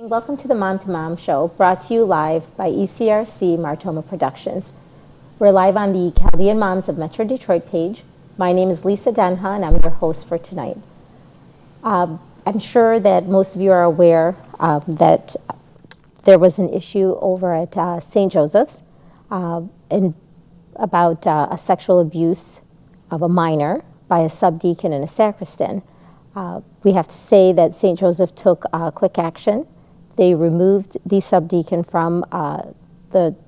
Welcome to the Mom to Mom show, brought to you live by ECRC Martoma Productions. We're live on the Chaldean Moms of Metro Detroit page. My name is Lisa Denha, and I'm your host for tonight. I'm sure that most of you are aware that there was an issue over at St. Joseph's about a sexual abuse of a minor by a subdeacon and a sacristan. We have to say that St. Joseph took quick action. They removed the subdeacon from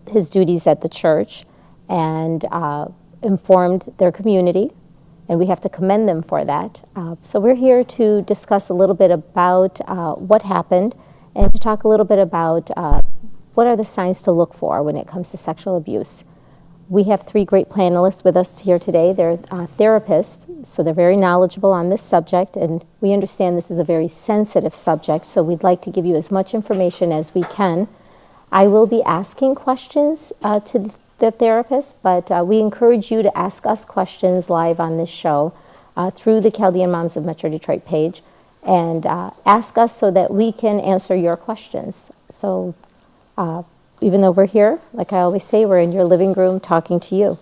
his duties at the church and informed their community, and we have to commend them for that. So we're here to discuss a little bit about what happened and to talk a little bit about what are the signs to look for when it comes to sexual abuse. We have three great panelists with us here today. They're therapists, so they're very knowledgeable on this subject, and we understand this is a very sensitive subject, so we'd like to give you as much information as we can. I will be asking questions to the therapists, but we encourage you to ask us questions live on this show through the Chaldean Moms of Metro Detroit page, and ask us so that we can answer your questions. So even though we're here, like I always say, we're in your living room talking to you.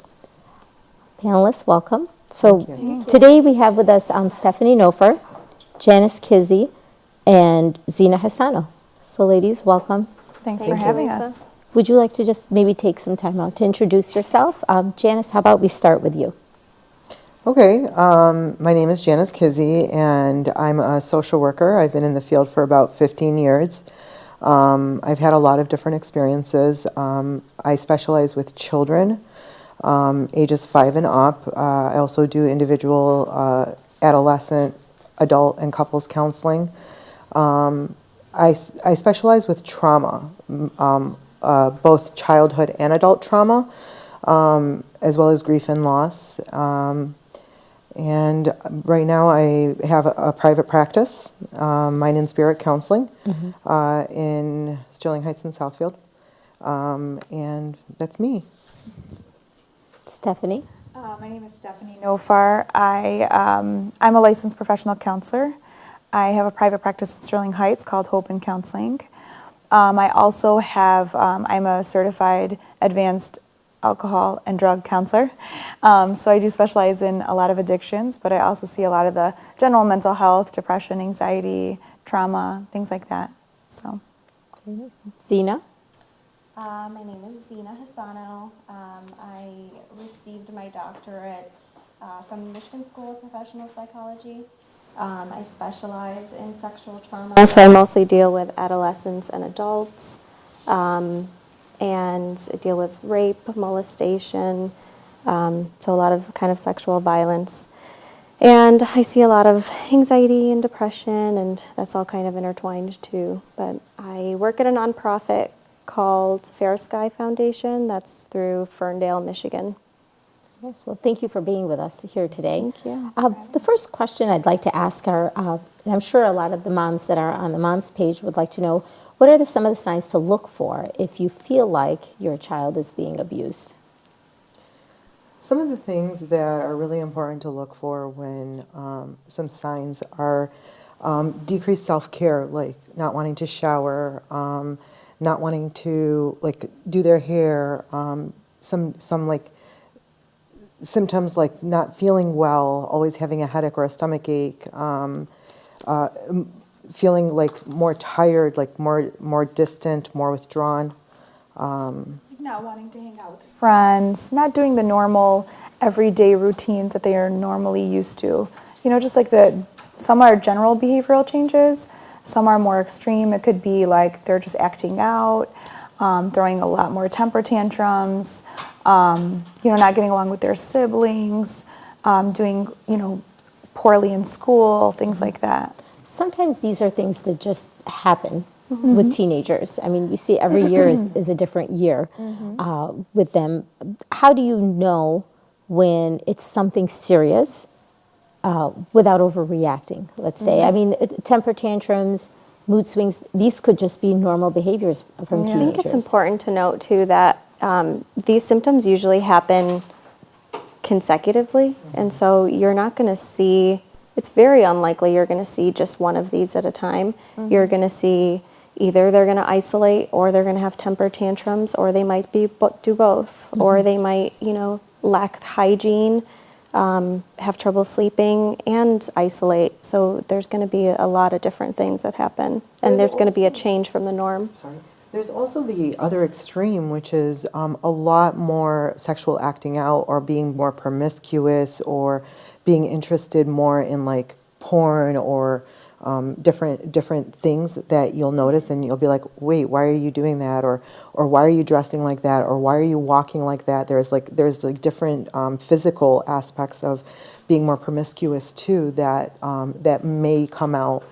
Panelists, welcome. So today we have with us Stephanie Nofar, Janice Kizzy, and Zina Hassano. So ladies, welcome. Thanks for having us. Would you like to just maybe take some time out to introduce yourself? Janice, how about we start with you? Okay, my name is Janice Kizzy, and I'm a social worker. I've been in the field for about 15 years. I've had a lot of different experiences. I specialize with children, ages 5 and up. I also do individual, adolescent, adult, and couples counseling. I specialize with trauma, both childhood and adult trauma, as well as grief and loss. And right now I have a private practice, Mind and Spirit Counseling, in Sterling Heights and Southfield. And that's me. Stephanie? My name is Stephanie Nofar. I'm a licensed professional counselor. I have a private practice in Sterling Heights called Hope and Counseling. I also have, I'm a certified advanced alcohol and drug counselor. So I do specialize in a lot of addictions, but I also see a lot of the general mental health, depression, anxiety, trauma, things like that. So, Zina? My name is Zina Hassano. I received my doctorate from the Michigan School of Professional Psychology. I specialize in sexual trauma, so I mostly deal with adolescents and adults. And deal with rape, molestation, so a lot of kind of sexual violence. And I see a lot of anxiety and depression, and that's all kind of intertwined too. But I work at a nonprofit called Fair Sky Foundation. That's through Ferndale, Michigan. Yes, well, thank you for being with us here today. Thank you. The first question I'd like to ask are, and I'm sure a lot of the moms that are on the moms page would like to know, what are some of the signs to look for if you feel like your child is being abused? Some of the things that are really important to look for when some signs are decreased self-care, like not wanting to shower, not wanting to do their hair, some like symptoms like not feeling well, always having a headache or a stomach ache, feeling like more tired, like more distant, more withdrawn. not wanting to hang out with friends, not doing the normal everyday routines that they are normally used to. You know, just like some are general behavioral changes, some are more extreme. It could be like they're just acting out, throwing a lot more temper tantrums, not getting along with their siblings, doing, poorly in school, things like that. Sometimes these are things that just happen with teenagers. I mean, we see every year is a different year with them. How do you know when it's something serious without overreacting, let's say? I mean, temper tantrums, mood swings, these could just be normal behaviors from teenagers. I think it's important to note, too, that these symptoms usually happen consecutively, and so you're not going to see, it's very unlikely you're going to see just one of these at a time. You're going to see either they're going to isolate, or they're going to have temper tantrums, or they might do both, or they might, lack hygiene, have trouble sleeping, and isolate. So there's going to be a lot of different things that happen, and there's going to be a change from the norm. There's also the other extreme, which is a lot more sexual acting out, or being more promiscuous, or being interested more in like porn, or different things that you'll notice, and you'll be like, wait, why are you doing that, or why are you dressing like that, or why are you walking like that? There's different physical aspects of being more promiscuous too that that may come out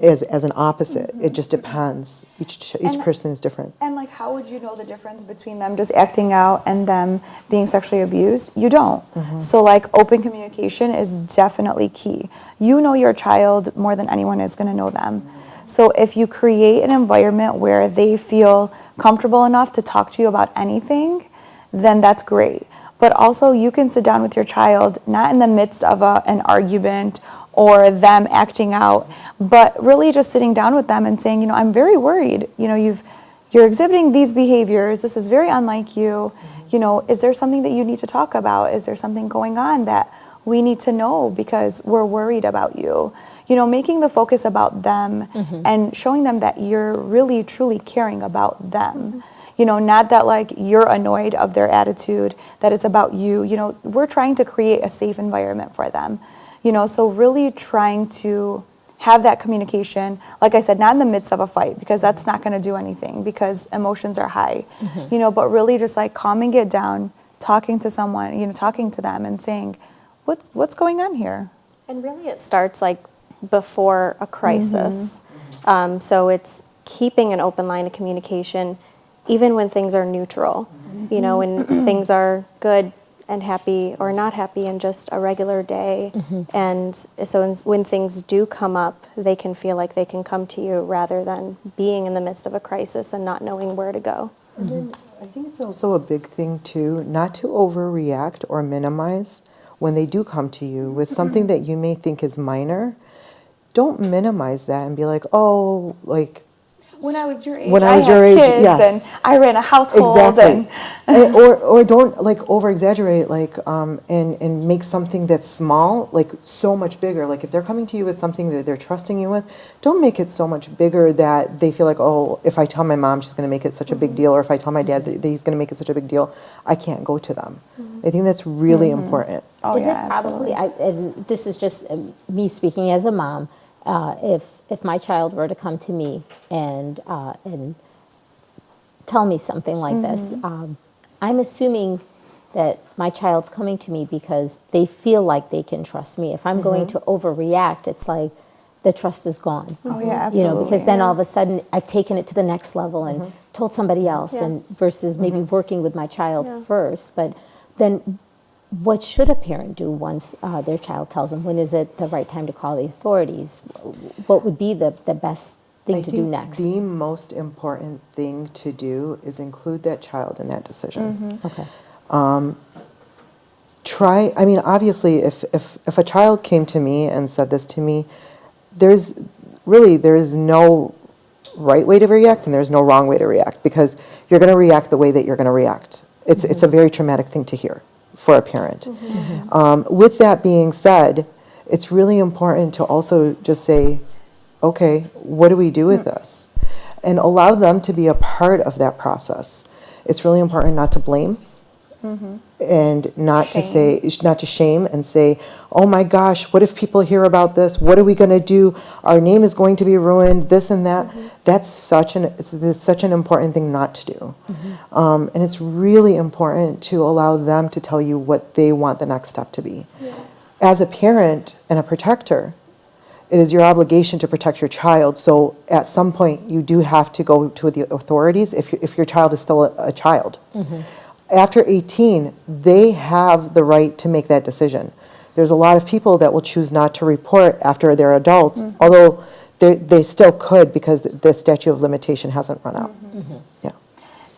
as an opposite. It just depends. Each person is different. And like, how would you know the difference between them just acting out and them being sexually abused? You don't. So like, open communication is definitely key. You know your child more than anyone is going to know them. So if you create an environment where they feel comfortable enough to talk to you about anything, then that's great. But also, you can sit down with your child, not in the midst of an argument or them acting out, but really just sitting down with them and saying, I'm very worried. You're exhibiting these behaviors. This is very unlike you. Is there something that you need to talk about? Is there something going on that we need to know because we're worried about you? Making the focus about them and showing them that you're really, truly caring about them. Not that like you're annoyed of their attitude, that it's about you. We're trying to create a safe environment for them. So really trying to have that communication, like I said, not in the midst of a fight, because that's not going to do anything, because emotions are high, but really just like calming it down, talking to someone, talking to them and saying, what's going on here? And really it starts like before a crisis. So it's keeping an open line of communication, even when things are neutral, when things are good and happy or not happy in just a regular day. And so when things do come up, they can feel like they can come to you rather than being in the midst of a crisis and not knowing where to go. And then I think it's also a big thing too, not to overreact or minimize when they do come to you with something that you may think is minor. Don't minimize that and be like, oh, like, when I was your age, I had kids, yes, and I ran a household, exactly. or don't like over exaggerate, like and make something that's small like so much bigger. Like if they're coming to you with something that they're trusting you with, don't make it so much bigger that they feel like, oh, if I tell my mom, she's going to make it such a big deal, or if I tell my dad that he's going to make it such a big deal, I can't go to them. I think that's really important. Oh, Is yeah, it probably, and this is just me speaking as a mom, if my child were to come to me and tell me something like this, I'm assuming that my child's coming to me because they feel like they can trust me. If I'm going to overreact, it's like the trust is gone. Oh, yeah, absolutely. Because then all of a sudden I've taken it to the next level and told somebody else, and versus maybe working with my child first. But then what should a parent do once their child tells them? When is it the right time to call the authorities? What would be the best thing to do next? The most important thing to do is include that child in that decision. Okay. Obviously, if a child came to me and said this to me, there is no right way to react and there's no wrong way to react, because you're going to react the way that you're going to react. It's a very traumatic thing to hear for a parent. With that being said, it's really important to also just say, okay, what do we do with this? And allow them to be a part of that process. It's really important not to blame and not to shame and say, oh my gosh, what if people hear about this? What are we going to do? Our name is going to be ruined, this and that. That's such an important thing not to do. And it's really important to allow them to tell you what they want the next step to be. As a parent and a protector, it is your obligation to protect your child. So at some point, you do have to go to the authorities if your child is still a child. After 18, they have the right to make that decision. There's a lot of people that will choose not to report after they're adults, although they still could, because the statute of limitation hasn't run out. Yeah.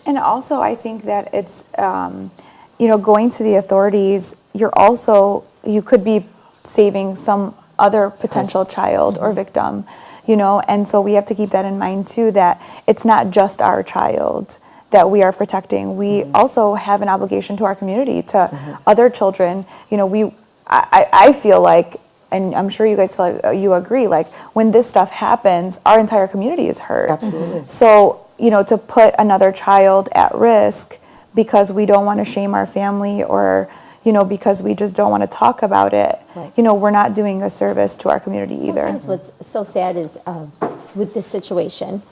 And also, I think that it's, going to the authorities, you could be saving some other potential child or victim. you know, and so we have to keep that in mind too, that it's not just our child that we are protecting. We also have an obligation to our community, to other children. You know, I feel like, and I'm sure you guys feel like you agree, like when this stuff happens, our entire community is hurt. Absolutely. So, you know, to put another child at risk because we don't want to shame our family, or, you know, because we just don't want to talk about it, Right. you know, we're not doing a service to our community either. Sometimes what's so sad is with this situation,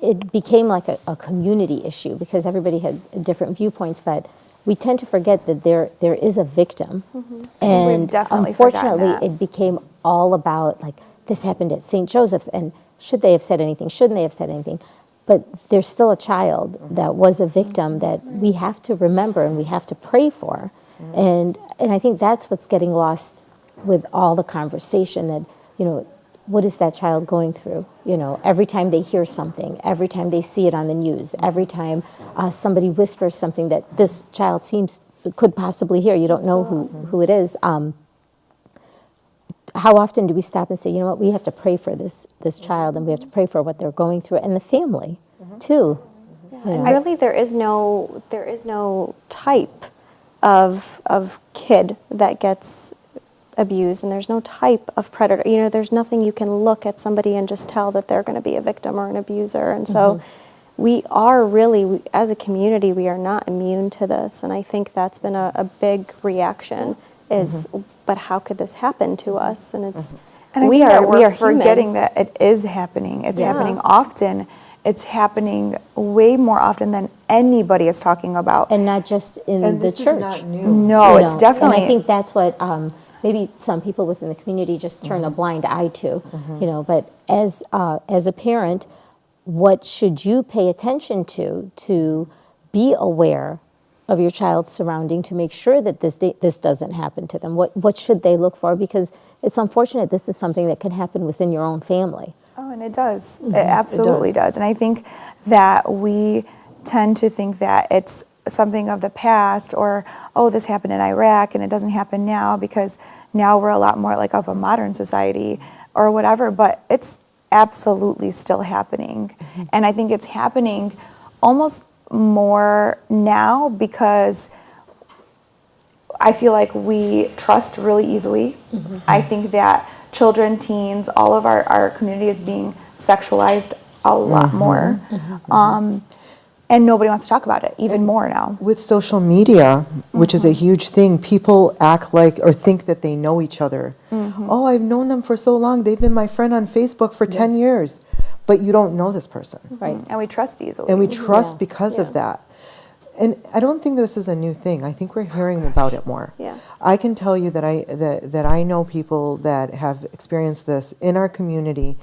it became like a community issue because everybody had different viewpoints, but we tend to forget that there is a victim. And We've definitely forgotten unfortunately, that. it became all about like, this happened at St. Joseph's, and should they have said anything? Shouldn't they have said anything? But there's still a child that was a victim that we have to remember and we have to pray for. And I think that's what's getting lost with all the conversation, that, you know, what is that child going through? You know, every time they hear something, every time they see it on the news, every time somebody whispers something that this child could possibly hear, you don't know who it is. How often do we stop and say, you know what, we have to pray for this child, and we have to pray for what they're going through, and the family too. And really, there is no type of kid that gets abused, and there's no type of predator. You know, there's nothing you can look at somebody and just tell that they're going to be a victim or an abuser. And so we are really, as a community, we are not immune to this. And I think that's been a big reaction is, but how could this happen to us? And it's, And I we think that are we're human. forgetting that it is happening. It's happening often. It's happening way more often than anybody is talking about. And not just in And the this church. is not new. No, You it's know, definitely. And I think that's what maybe some people within the community just turn a blind eye to. You know, but as a parent, what should you pay attention to be aware of your child's surrounding, to make sure that this doesn't happen to them? What should they look for? Because it's unfortunate this is something that can happen within your own family. Oh, and it does. It absolutely does. And I think that we tend to think that it's something of the past, or, oh, this happened in Iraq and it doesn't happen now because now we're a lot more like of a modern society or whatever, but it's absolutely still happening. And I think it's happening almost more now because I feel like we trust really easily. I think that children, teens, all of our community is being sexualized a lot more. And nobody wants to talk about it, even more now. With social media, which is a huge thing, people act like or think that they know each other. Oh, I've known them for so long. They've been my friend on Facebook for 10 years. But you don't know this person. Right. And we trust easily. And we trust because of that. And I don't think this is a new thing. I think we're hearing about it more. Yeah. I can tell you that I know people that have experienced this in our community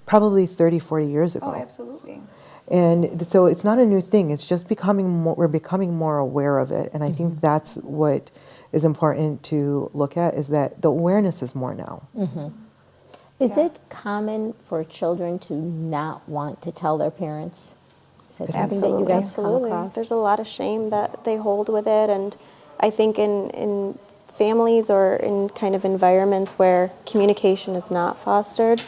probably 30, 40 years ago. Oh, absolutely. And so it's not a new thing. It's just we're becoming more aware of it. And I think that's what is important to look at, is that the awareness is more now. Is it common for children to not want to tell their parents? Is that something that you guys come Absolutely. across? There's a lot of shame that they hold with it, and I think in families or in kind of environments where communication is not fostered,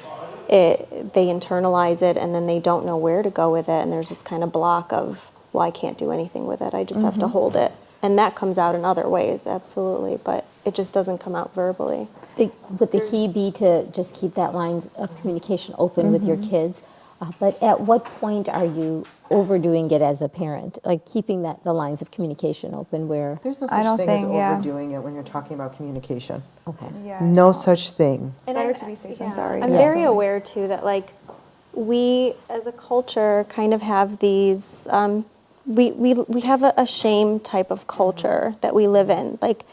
they internalize it, and then they don't know where to go with it, and there's this kind of block of, well, I can't do anything with it, I just have to hold it. And that comes out in other ways, absolutely, but it just doesn't come out verbally. Would the key be to just keep that line of communication open with your kids? But at what point are you overdoing it as a parent? Like keeping the lines of communication open where... There's no I such don't thing think, as overdoing it when you're talking about communication. Okay. Yeah, No such thing. It's better to be safe than sorry. I'm very aware too that like we as a culture kind of have these we have a shame type of culture that we live in. Like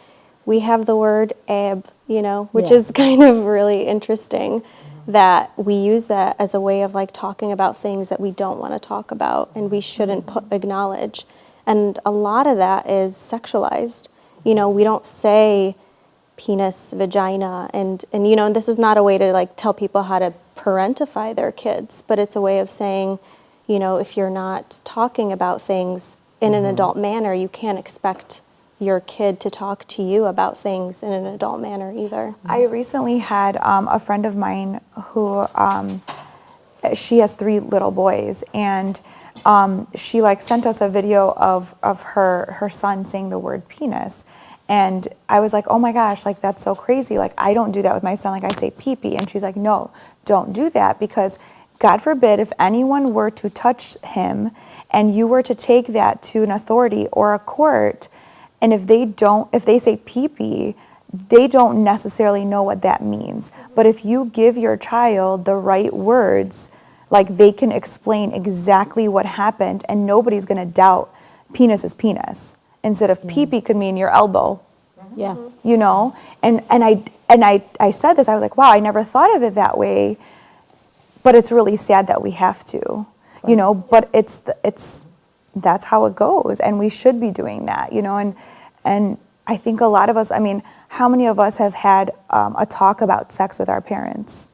we have the word ab, you know, which is kind of really interesting, that we use that as a way of like talking about things that we don't want to talk about and we shouldn't acknowledge. And a lot of that is sexualized. You know, we don't say penis, vagina, and you know, and this is not a way to like tell people how to parentify their kids, but it's a way of saying, you know, if you're not talking about things in an adult manner, you can't expect your kid to talk to you about things in an adult manner either. I recently had a friend of mine who she has 3 little boys, and she like sent us a video of her son saying the word penis. And I was like, oh my gosh, like that's so crazy. Like I don't do that with my son. Like I say pee-pee. And she's like, no, don't do that, because God forbid if anyone were to touch him and you were to take that to an authority or a court, and if they say pee-pee, they don't necessarily know what that means. But if you give your child the right words, like they can explain exactly what happened and nobody's gonna doubt penis is penis. Instead of pee-pee could mean your elbow. Yeah. You know? And I said this, I was like, wow, I never thought of it that way. But it's really sad that we have to. You know, but that's how it goes, and we should be doing that, you know, and I think a lot of us, I mean, how many of us have had a talk about sex with our parents?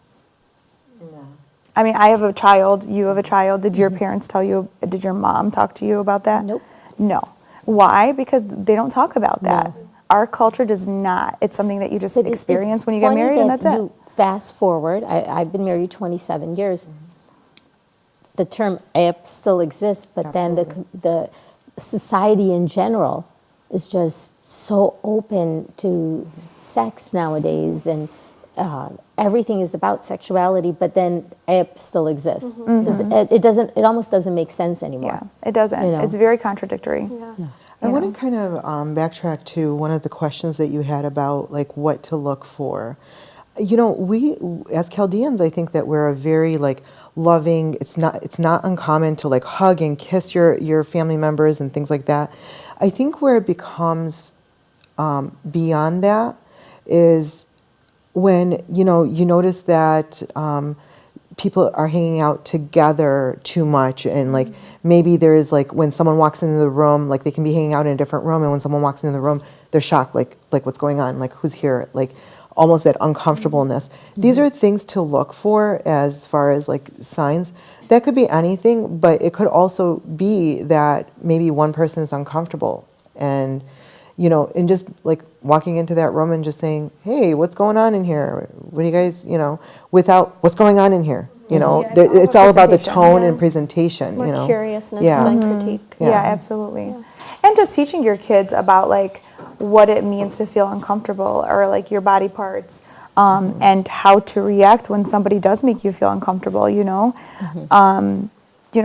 No. I mean, I have a child, you have a child. Did your parents tell you, did your mom talk to you about that? Nope. No. Why? Because they don't talk about that. No. Our culture does not. It's something that you just But experience when you it's get married, and funny that's that it. you fast forward. I've been married 27 years. The term "ep" still exists, but then the society in general is just so open to sex nowadays, and everything is about sexuality. But then "ep" still exists. It almost doesn't make sense anymore. Yeah, it doesn't. You know? It's very contradictory. Yeah. I want to kind of backtrack to one of the questions that you had about like what to look for. You know, we as Chaldeans, I think that we're a very like loving. It's not uncommon to like hug and kiss your family members and things like that. I think where it becomes beyond that is when you notice that people are hanging out together too much, and like maybe there's like when someone walks into the room, like they can be hanging out in a different room, and when someone walks into the room, they're shocked, like what's going on, like who's here, like almost that uncomfortableness. These are things to look for as far as like signs. That could be anything, but it could also be that maybe one person is uncomfortable, and and just like walking into that room and just saying, hey, what's going on in here? What do you guys, without what's going on in here? It's all about the tone and presentation. More curiousness Yeah. than critique. Yeah, absolutely. And just teaching your kids about like what it means to feel uncomfortable, or like your body parts, and how to react when somebody does make you feel uncomfortable,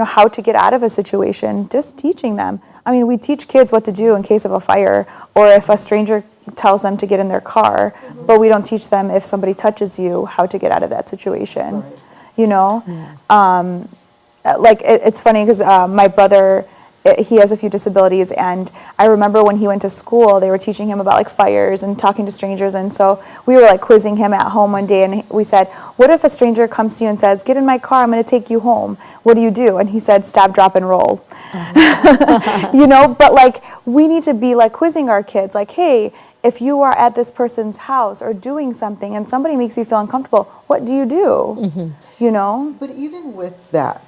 how to get out of a situation, just teaching them. I mean, we teach kids what to do in case of a fire, or if a stranger tells them to get in their car, but we don't teach them if somebody touches you, how to get out of that situation. Like it's funny because my brother, he has a few disabilities, and I remember when he went to school, they were teaching him about like fires and talking to strangers, and so we were like quizzing him at home one day, and we said, what if a stranger comes to you and says, get in my car, I'm going to take you home, what do? And he said, stop, drop, and roll. But like we need to be like quizzing our kids, like, hey, if you are at this person's house or doing something and somebody makes you feel uncomfortable, what do? But even with that,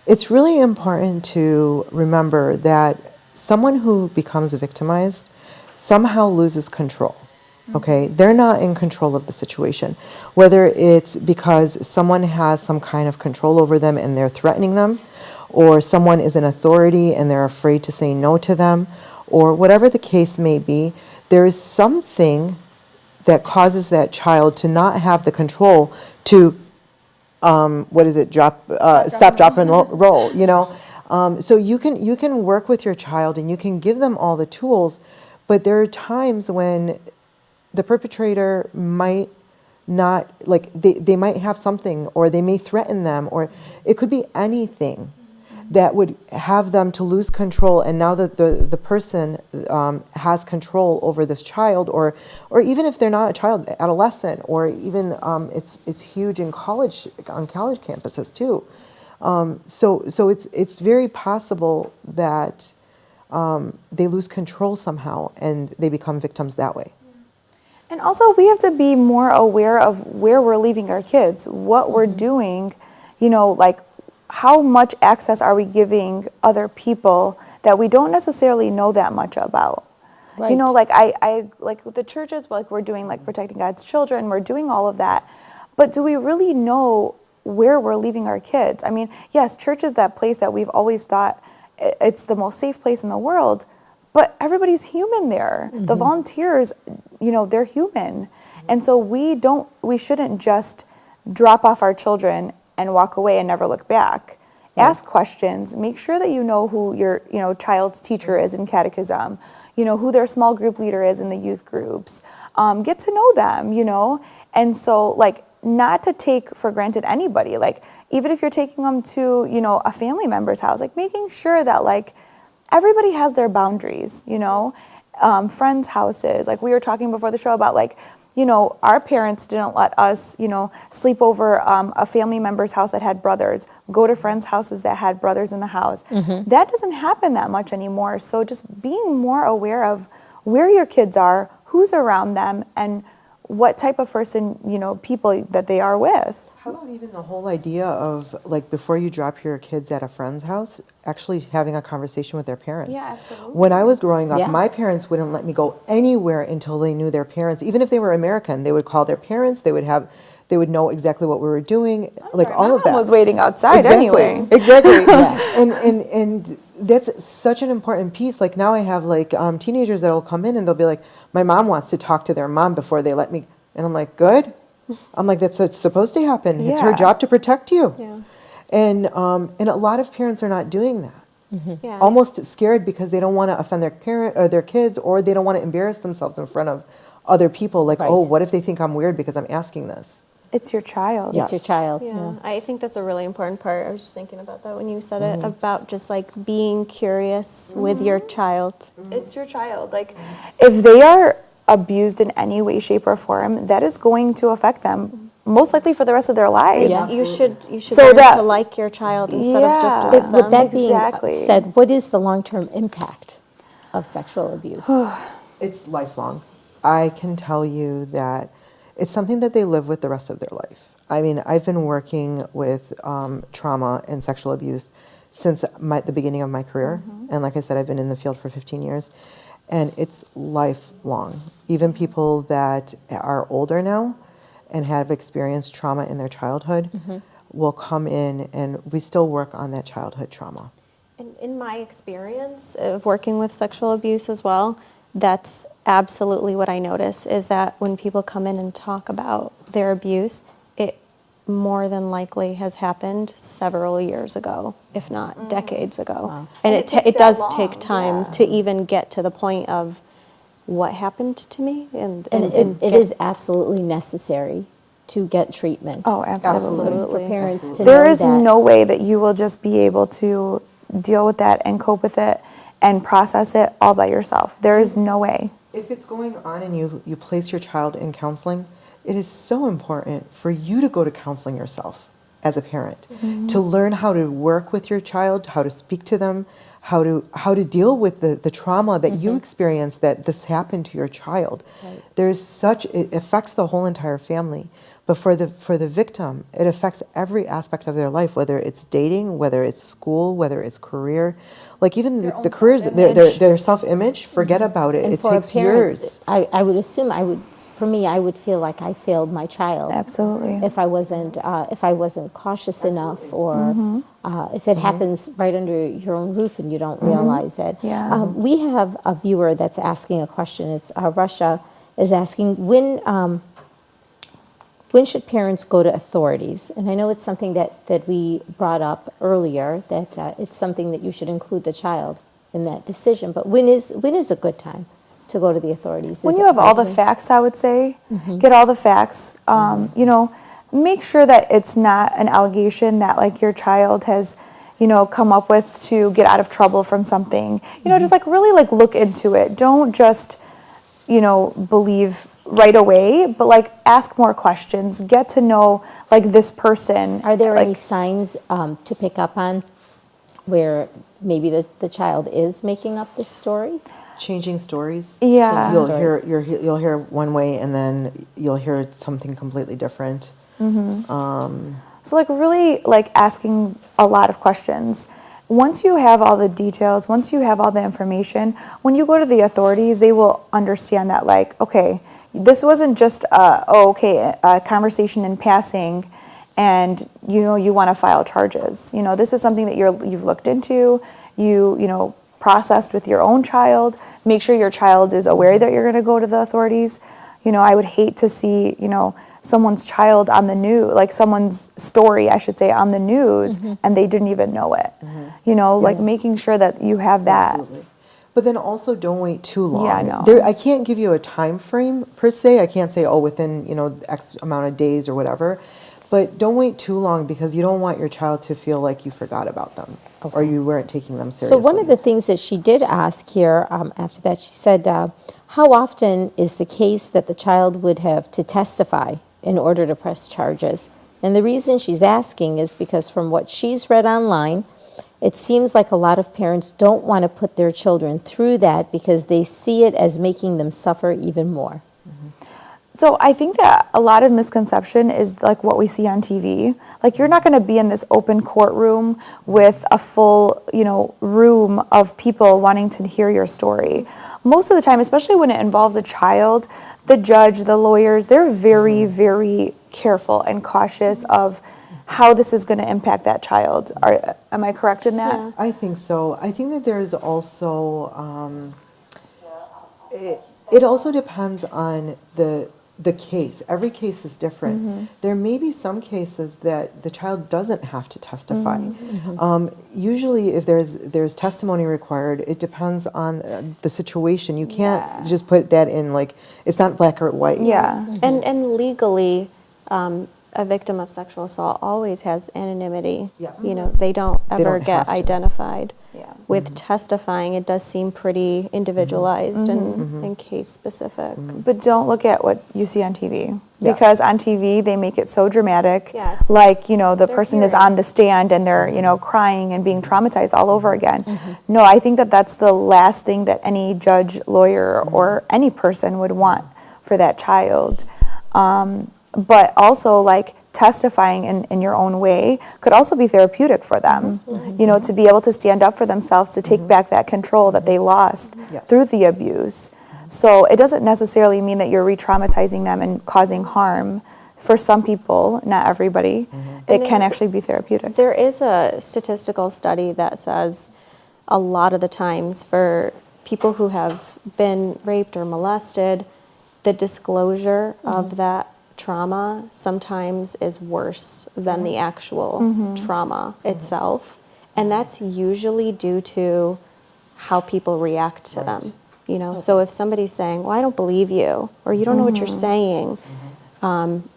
it's really important to remember that someone who becomes victimized somehow loses control. Okay, they're not in control of the situation, whether it's because someone has some kind of control over them and they're threatening them, or someone is an authority and they're afraid to say no to them, or whatever the case may be. There is something that causes that child to not have the control to stop, drop, and roll. So you can work with your child and you can give them all the tools, but there are times when the perpetrator might not, like they might have something, or they may threaten them, or it could be anything that would have them to lose control. And now that the person has control over this child, or even if they're not a child, adolescent, or even it's huge on college campuses too. So it's very possible that they lose control somehow and they become victims that way. And also we have to be more aware of where we're leaving our kids, what we're doing, like how much access are we giving other people that we don't necessarily know that much about. Right. You know, like I like with the churches, like we're doing like protecting God's children, we're doing all of that. But do we really know where we're leaving our kids? I mean, yes, church is that place that we've always thought it's the most safe place in the world, but everybody's human there. The volunteers, you know, they're human. And so we shouldn't just drop off our children and walk away and never look back. Ask questions, make sure that you know who your, you know, child's teacher is in catechism, you know, who their small group leader is in the youth groups. Get to know them, you know. And so, like, not to take for granted anybody. Like, even if you're taking them to, you know, a family member's house, like making sure that, like, everybody has their boundaries, you know. Friends' houses, like we were talking before the show about, like, you know, our parents didn't let us, you know, sleep over a family member's house that had brothers, go to friends' houses that had brothers in the house. That doesn't happen that much anymore. So just being more aware of where your kids are, who's around them, and what type of person, you know, people that they are with. How about even the whole idea of, like, before you drop your kids at a friend's house, actually having a conversation with their parents? Yeah, absolutely. When I was growing up, Yeah. my parents wouldn't let me go anywhere until they knew their parents. Even if they were American, they would call their parents. They would know exactly what we were doing, like Sorry, all my of that. mom was waiting outside anyway. Exactly. And that's such an important piece. Like, now I have, like, teenagers that will come in and they'll be like, my mom wants to talk to their mom before they let me. And I'm like, good. I'm like, that's what's supposed to happen. It's her Yeah. job to protect you. Yeah. And a lot of parents are not doing that. Yeah. Almost scared because they don't want to offend their parent or their kids, or they don't want to embarrass themselves in front of other people. Like, Right. oh, what if they think I'm weird because I'm asking this? It's your child. Yeah. It's your child. Yeah, I think that's a really important part. I was just thinking about that when you said it, about just like being curious with your child. It's your child. Like, if they are abused in any way, shape, or form, that is going to affect them most likely for the rest of their lives. Yeah. You should So learn that- to like your child instead of just Yeah. love But with them. that being Exactly. said, what is the long-term impact of sexual abuse? It's lifelong. I can tell you that it's something that they live with the rest of their life. I mean, I've been working with trauma and sexual abuse since the beginning of my career. And like I said, I've been in the field for 15 years. And it's lifelong. Even people that are older now and have experienced trauma in their childhood will come in, and we still work on that childhood trauma. In my experience of working with sexual abuse as well, that's absolutely what I notice, is that when people come in and talk about their abuse, it more than likely has happened several years ago, if not decades ago. Wow. And And it, it takes it that does long, take time yeah. to even get to the point of what happened to me. And And it get- is absolutely necessary to get treatment. Oh, absolutely. For Absolutely. parents to There know is that. no way that you will just be able to deal with that and cope with it and process it all by yourself. There is no way. If it's going on and you place your child in counseling, it is so important for you to go to counseling yourself as a parent, to learn how to work with your child, how to speak to them, how to deal with the trauma that you experienced, that this happened to your child. It affects the whole entire family. But for the victim, it affects every aspect of their life, whether it's dating, whether it's school, whether it's career. Like, even the careers, their self-image, forget about it. And It for a takes parent, years. I would assume for me, I would feel like I failed my child. Absolutely. If I wasn't cautious enough, or if it happens right under your own roof and you don't realize it. Yeah. We have a viewer that's asking a question. It's Russia is asking, when should parents go to authorities? And I know it's something that we brought up earlier, that it's something that you should include the child in that decision. But when is a good time to go to the authorities? When Is you it have all the right when- facts, I would say, get all the facts. You know, make sure that it's not an allegation that, like, your child has, you know, come up with to get out of trouble from something. You know, just like really like look into it. Don't just, you know, believe right away, but like ask more questions. Get to know like this person. Are there like, any signs to pick up on where maybe the child is making up this story? Changing stories. Yeah. You'll Stories. you'll hear one way, and then you'll hear something completely different. So like really like asking a lot of questions. once you have all the details, once you have all the information, when you go to the authorities, they will understand that, like, okay, this wasn't just a conversation in passing, and you want to file charges. This is something that you've looked into, processed with your own child. Make sure your child is aware that you're going to go to the authorities. I would hate to see someone's child on the news, like someone's story, I should say, on the news, and they didn't even know it. Like making sure that you have that. Absolutely. But then also don't wait too long. Yeah, no. I can't give you a time frame per se. I can't say, within, X amount of days or whatever. But don't wait too long, because you don't want your child to feel like you forgot about them or you weren't taking them seriously. So one of the things that she did ask here after that, she said, how often is the case that the child would have to testify in order to press charges? And the reason she's asking is because from what she's read online, it seems like a lot of parents don't want to put their children through that because they see it as making them suffer even more. So I think that a lot of misconception is like what we see on TV. Like, you're not going to be in this open courtroom with a full, room of people wanting to hear your story. Most of the time, especially when it involves a child, the judge, the lawyers, they're very, very careful and cautious of how this is going to impact that child. Am I correct in that? Yeah. I think so. I think that there's also, it also depends on the case. Every case is different. There may be some cases that the child doesn't have to testify. Usually if there's testimony required, it depends on the situation. You can't just put that in, like, it's not black or white. Yeah. And legally, a victim of sexual assault always has anonymity. Yes. They don't ever don't get have to. identified. Yeah. With testifying, it does seem pretty individualized and case specific. But don't look at what you see on TV. Yeah. Because on TV, they make it so dramatic. Yeah, it's- Like, the person is hearing. on the stand and they're, crying and being traumatized all over again. No, I think that that's the last thing that any judge, lawyer, or any person would want for that child. But also, like, testifying in your own way could also be therapeutic for them. To be able to stand up for themselves, to take back that control that they lost Yes. through the abuse. So it doesn't necessarily mean that you're re-traumatizing them and causing harm. For some people, not everybody, it can actually be therapeutic. There is a statistical study that says a lot of the times for people who have been raped or molested, the disclosure of that trauma sometimes is worse than the actual trauma itself. And that's usually due to how people react to them. So if somebody's saying, well, I don't believe you, or you don't know what you're saying,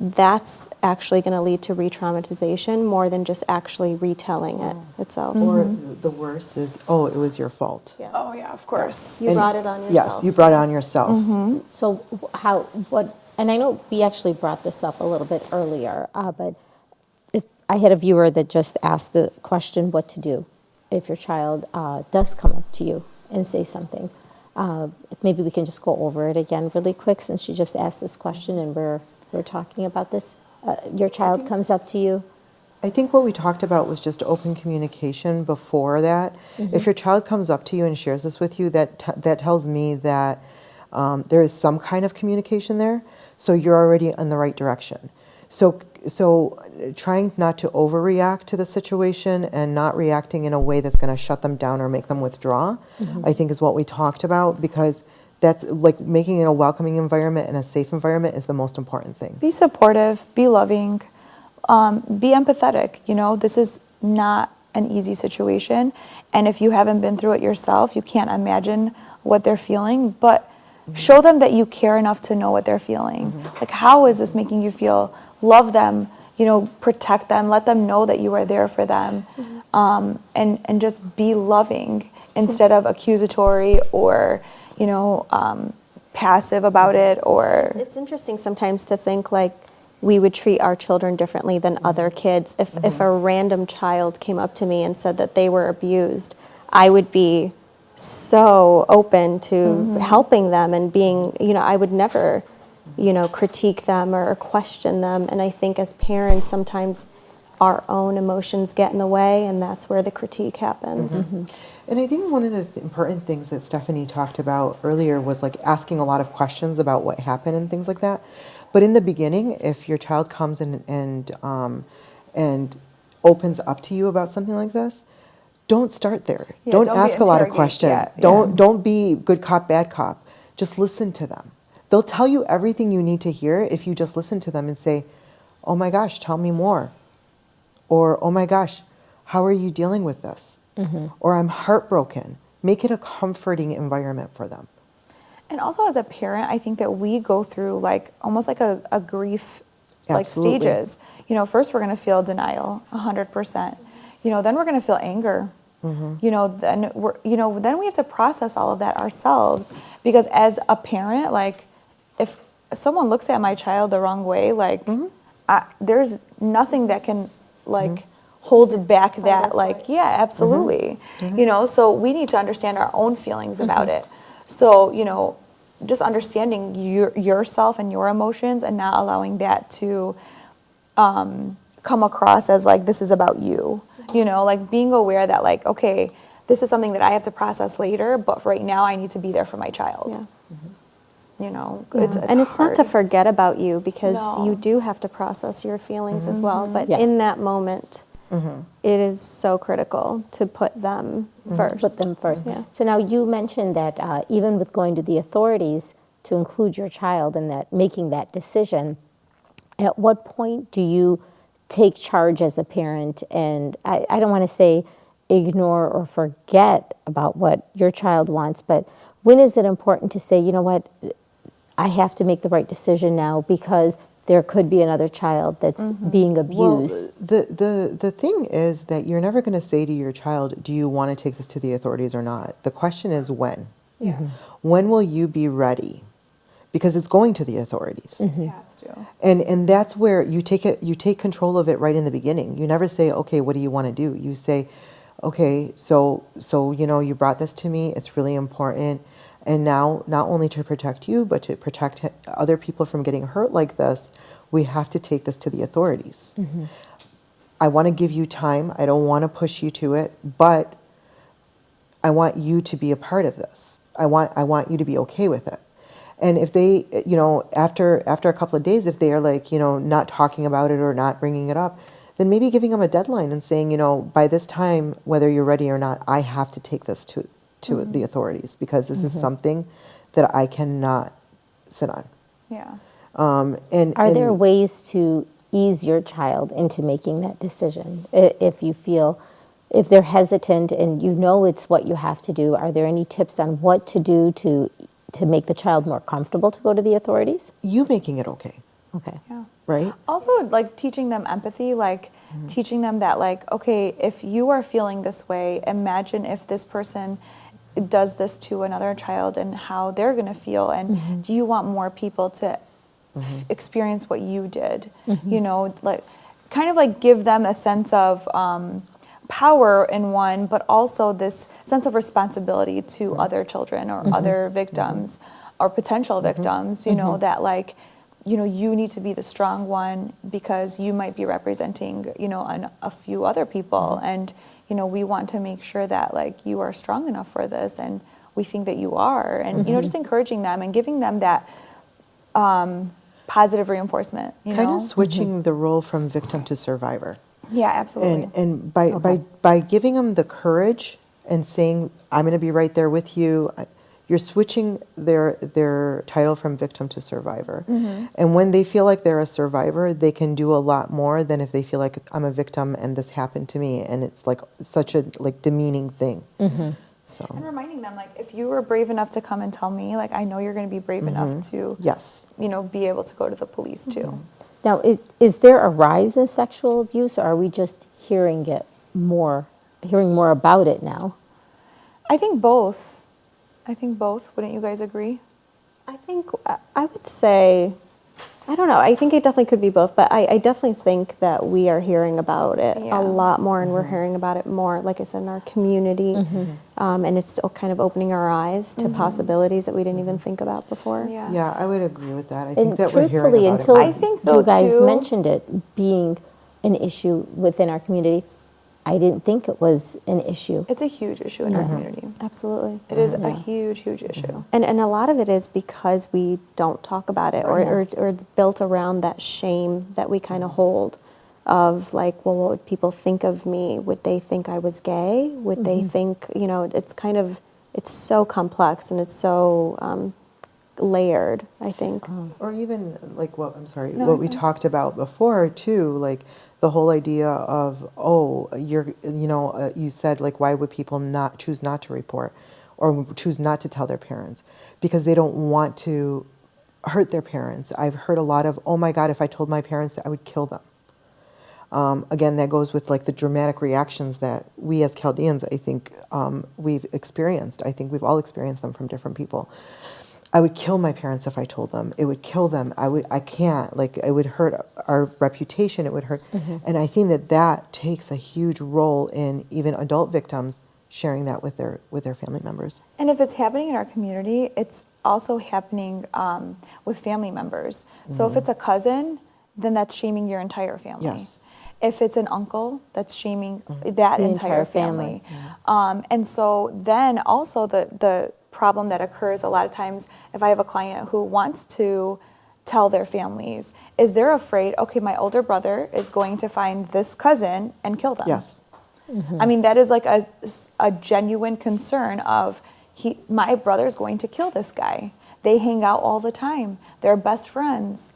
that's actually going to lead to re-traumatization more than just actually retelling it itself. Or the worst is, it was your fault. Yeah. Oh, yeah, of course. You brought it on yourself. Yes, you brought it on yourself. So and I know we actually brought this up a little bit earlier, but if I had a viewer that just asked the question, what to do if your child does come up to you and say something. Maybe we can just go over it again really quick, since she just asked this question and we're talking about this. Your child comes up to you. I think what we talked about was just open communication before that. If your child comes up to you and shares this with you, that tells me that there is some kind of communication there, so you're already in the right direction. So trying not to overreact to the situation and not reacting in a way that's going to shut them down or make them withdraw, I think is what we talked about, because that's like making it a welcoming environment and a safe environment is the most important thing. Be supportive, be loving, be empathetic. This is not an easy situation. And if you haven't been through it yourself, you can't imagine what they're feeling. But show them that you care enough to know what they're feeling. Like, how is this making you feel? Love them, protect them, let them know that you are there for them. And just be loving instead of accusatory or, passive about it. Or It's interesting sometimes to think like we would treat our children differently than other kids. If a random child came up to me and said that they were abused, I would be so open to helping them and being, I would never, critique them or question them. And I think as parents, sometimes our own emotions get in the way, and that's where the critique happens. And I think one of the important things that Stephanie talked about earlier was like asking a lot of questions about what happened and things like that. But in the beginning, if your child comes in and opens up to you about something like this, don't start there. Yeah, don't don't be ask a lot of interrogate questions. yet, yeah. Don't be good cop, bad cop. Just listen to them. They'll tell you everything you need to hear if you just listen to them and say, "Oh my gosh, tell me more." Or, "Oh my gosh, how are you dealing with this?" Or, "I'm heartbroken." Make it a comforting environment for them. And also as a parent, I think that we go through like almost like a grief like Absolutely. stages. You know, first we're going to feel denial, 100%. You know, then we're going to feel anger. You know, then then we have to process all of that ourselves, because as a parent, like if someone looks at my child the wrong way, like there's nothing that can like hold back that like, yeah, absolutely. You know, so we need to understand our own feelings about it. So, you know, just understanding yourself and your emotions and not allowing that to come across as like, this is about you. You know, like being aware that like, okay, this is something that I have to process later, but right now I need to be there for my child. Yeah. You know, Yeah. it's and it's hard. not to forget about you, because No. you do have to process your feelings as well. But Yes. in that moment, it is so critical to put them first. Put them first. Yeah. So now you mentioned that even with going to the authorities to include your child in that, making that decision, at what point do you take charge as a parent? And I don't want to say ignore or forget about what your child wants, but when is it important to say, you know what, I have to make the right decision now because there could be another child that's being abused? Well, the thing is that you're never going to say to your child, "Do you want to take this to the authorities or not?" The question is when. When will you be ready? Because it's going to the authorities. It has to. And that's where you take control of it right in the beginning. You never say, "Okay, what do you want to do?" You say, "Okay, so you know, you brought this to me. It's really important. And now, not only to protect you, but to protect other people from getting hurt like this, we have to take this to the authorities. I want to give you time. I don't want to push you to it, but I want you to be a part of this. I want you to be okay with it." And if they, you know, after a couple of days, if they are like, you know, not talking about it or not bringing it up, then maybe giving them a deadline and saying, you know, by this time, whether you're ready or not, I have to take this to the authorities, because this is something that I cannot sit on. Yeah. And Are there ways to ease your child into making that decision? If you feel, if they're hesitant and you know it's what you have to do, are there any tips on what to do to make the child more comfortable to go to the authorities? you making it okay, Okay. Yeah. right? Also, like teaching them empathy, like teaching them that, like, okay, if you are feeling this way, imagine if this person does this to another child and how they're going to feel. And do you want more people to experience what you did? You know, like kind of like give them a sense of power in one, but also this sense of responsibility to other children or other victims or potential victims, you know, that like, you know, you need to be the strong one because you might be representing, you know, a few other people. And, you know, we want to make sure that like you are strong enough for this and we think that you are. And, you know, just encouraging them and giving them that positive reinforcement, you Kind know? of switching the role from victim to survivor. Yeah, absolutely. And by giving them the courage and saying, "I'm going to be right there with you," you're switching their title from victim to survivor. And when they feel like they're a survivor, they can do a lot more than if they feel like, "I'm a victim and this happened to me," and it's like such a like demeaning thing. So And reminding them, like, if you were brave enough to come and tell me, like, I know you're going to be brave enough to, yes. you know, be able to go to the police too. Now, is there a rise in sexual abuse, or are we just hearing more about it now? I think both. Wouldn't you guys agree? I think I would say, I don't know. I think it definitely could be both, but I definitely think that we are hearing about it Yeah. a lot more, and we're hearing about it more, like I said, in our community, and it's still kind of opening our eyes to possibilities that we didn't even think about before. Yeah. Yeah, I would agree with that. I think And that we're hearing truthfully, about until it. I think, though, you guys too- mentioned it, being an issue within our community. I didn't think it was an issue. It's a huge issue in our community. Absolutely. It is a huge, huge issue. And a lot of it is because we don't talk about it, or it's built around that shame that we kind of hold of like, well, what would people think of me? Would they think I was gay? Would they think, it's so complex and it's so layered, I think. Or even like what we talked about before too, like the whole idea of, you said like, why would people not choose not to report or choose not to tell their parents? Because they don't want to hurt their parents. I've heard a lot of, oh my God, if I told my parents, I would kill them. Again, that goes with like the dramatic reactions that we as Chaldeans, I think, we've experienced. I think we've all experienced them from different people. I would kill my parents if I told them. It would kill them. I can't. Like, it would hurt our reputation. It would hurt. And I think that takes a huge role in even adult victims sharing that with their family members. And if it's happening in our community, it's also happening with family members. So if it's a cousin, then that's shaming your entire family. Yes. If it's an uncle, that's shaming that entire family. And so then also the problem that occurs a lot of times, if I have a client who wants to tell their families, is they're afraid, okay, my older brother is going to find this cousin and kill them. Yes. I mean, that is like a genuine concern of, my brother's going to kill this guy. They hang out all the time. They're best friends.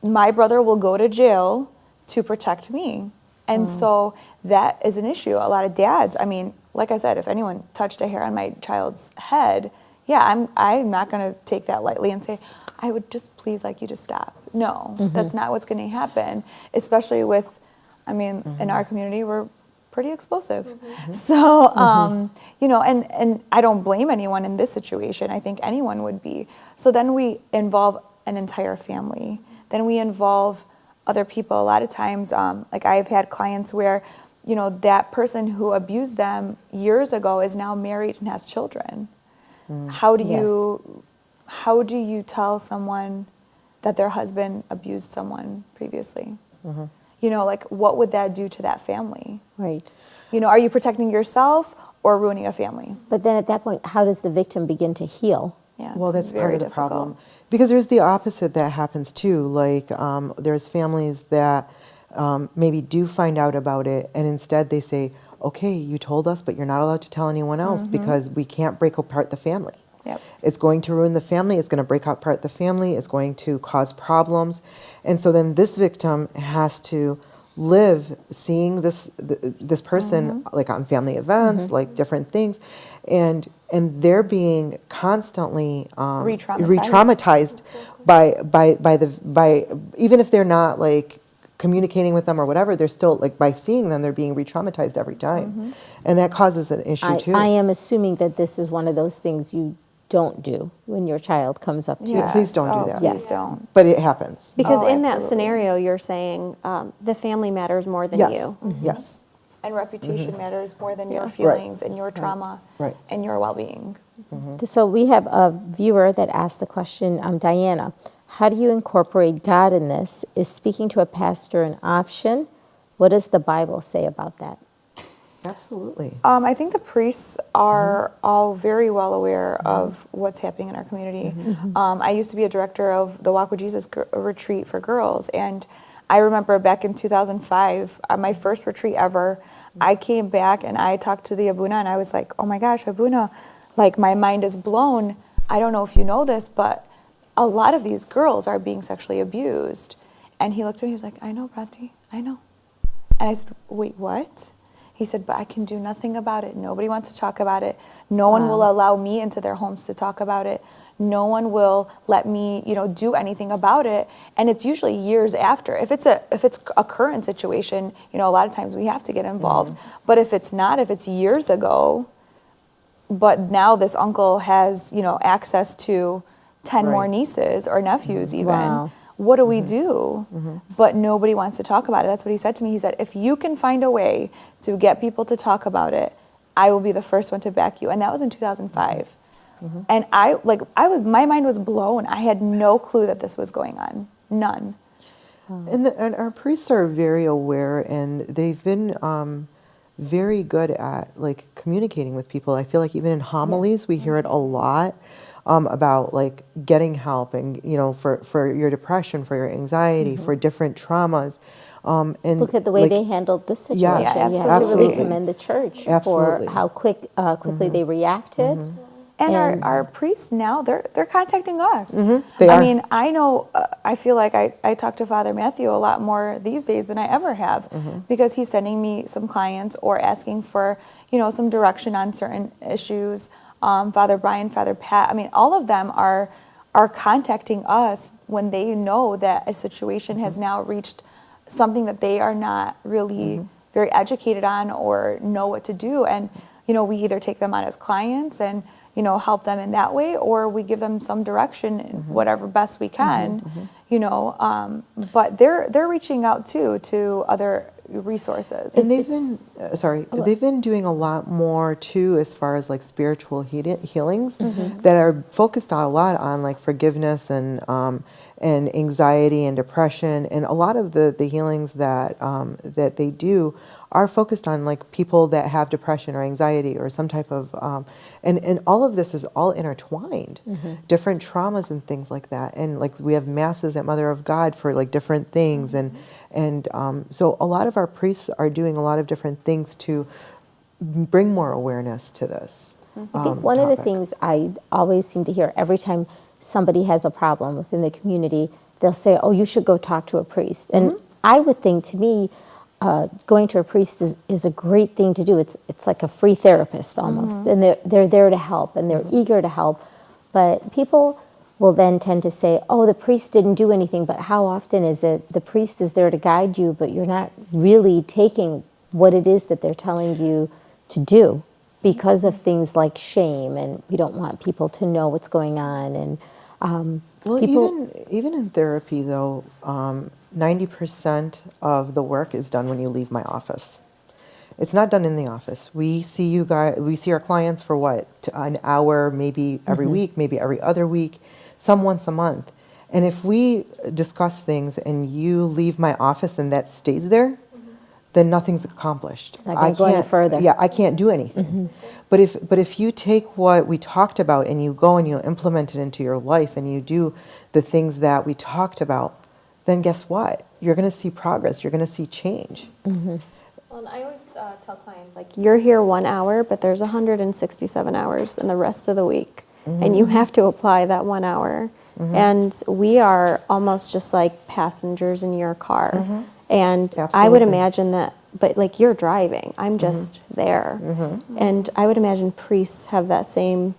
My brother will go to jail to protect me. And so that is an issue. A lot of dads, I mean, like I said, if anyone touched a hair on my child's head, I'm not going to take that lightly and say, I would just please like you to stop. No, that's not what's going to happen, especially with, in our community, we're pretty explosive. So, and I don't blame anyone in this situation. I think anyone would be. So then we involve an entire family. Then we involve other people. A lot of times, like I've had clients where, that person who abused them years ago is now married and has children. How do you tell someone that their husband abused someone previously? Like what would that do to that family? Right. Are you protecting yourself or ruining a family? But then at that point, how does the victim begin to heal? Yeah, Well, that's part of the difficult. problem. Because there's the opposite that happens too. Like there's families that maybe do find out about it, and instead they say, okay, you told us, but you're not allowed to tell anyone else because we can't break apart the family. Yep. It's going to ruin the family. It's going to break apart the family. It's going to cause problems. And so then this victim has to live seeing this person like on family events, like different things, and they're being constantly re-traumatized by even if they're not like communicating with them or whatever, they're still like by seeing them, they're being re-traumatized every time, and that causes an issue too. I am assuming that this is one of those things you don't do when your child comes up to you. Yes. Please don't do that. Please don't. But it happens. Because in that absolutely. scenario, you're saying the family matters more than Yes. you. Yes. And reputation matters more than your Right. feelings and your trauma Right. and your well-being. So we have a viewer that asked the question, Diana, how do you incorporate God in this? Is speaking to a pastor an option? What does the Bible say about that? Absolutely. I think the priests are all very well aware of what's happening in our community. I used to be a director of the Walk with Jesus retreat for girls, and I remember back in 2005, my first retreat ever, I came back and I talked to the Abouna, and I was like, oh my gosh, Abouna, like my mind is blown. I don't know if you know this, but a lot of these girls are being sexually abused. And he looked at me, he's like, I know, Prati, I know. And I said, wait, what? He said, but I can do nothing about it. Nobody wants to talk about it. No one will allow me into their homes to talk about it. No one will let me, do anything about it. And it's usually years after. If it's a current situation, a lot of times we have to get involved. But if it's not, if it's years ago, but now this uncle has, access to 10 more Right. nieces or nephews even. Wow. What do we do? But nobody wants to talk about it. That's what he said to me. He said, if you can find a way to get people to talk about it, I will be the first one to back you. And that was in 2005. And my mind was blown. I had no clue that this was going on. None. And our priests are very aware, and they've been very good at like communicating with people. I feel like even in homilies, we hear it a lot about like getting help, and for your depression, for your anxiety, for different traumas. And Look at the way like, they handled this situation. Yes, You have to really absolutely. commend the church Absolutely. for how quickly they reacted. And And- our priests now, they're contacting us. They I are. mean, I know, I feel like I talk to Father Matthew a lot more these days than I ever have, because he's sending me some clients or asking for, some direction on certain issues. Father Brian, Father Pat, I mean, all of them are contacting us when they know that a situation has now reached something that they are not really very educated on or know what to do. And, we either take them on as clients and, help them in that way, or we give them some direction in whatever best we can, but they're reaching out too to other resources. And they've been doing a lot more too, as far as like spiritual healings that are focused a lot on like forgiveness and anxiety and depression, and a lot of the healings that that they do are focused on like people that have depression or anxiety or some type of and all of this is all intertwined, different traumas and things like that. And like we have masses at Mother of God for like different things, and so a lot of our priests are doing a lot of different things to bring more awareness to this. I think one of the topic. things I always seem to hear every time somebody has a problem within the community, they'll say, "Oh, you should go talk to a priest." And I would think, to me, going to a priest is a great thing to do. It's like a free therapist almost, and they're there to help, and they're eager to help. But people will then tend to say, "Oh, the priest didn't do anything." But how often is it the priest is there to guide you, but you're not really taking what it is that they're telling you to do, because of things like shame, and we don't want people to know what's going on. And Well, people, even in therapy, though, 90% of the work is done when you leave my office. It's not done in the office. We see you guys. We see our clients for what, an hour, maybe every week, maybe every other week, some once a month. And if we discuss things and you leave my office and that stays there, then nothing's accomplished. It's not gonna go any further. Yeah, I can't do anything. But if you take what we talked about and you go and you implement it into your life and you do the things that we talked about, then guess what? You're going to see progress. You're going to see change. Well, and I always tell clients, like, you're here 1 hour, but there's 167 hours in the rest of the week, and you have to apply that 1 hour. And we are almost just like passengers in your car. And I would Absolutely. imagine that, but like, you're driving, I'm just there. And I would imagine priests have that same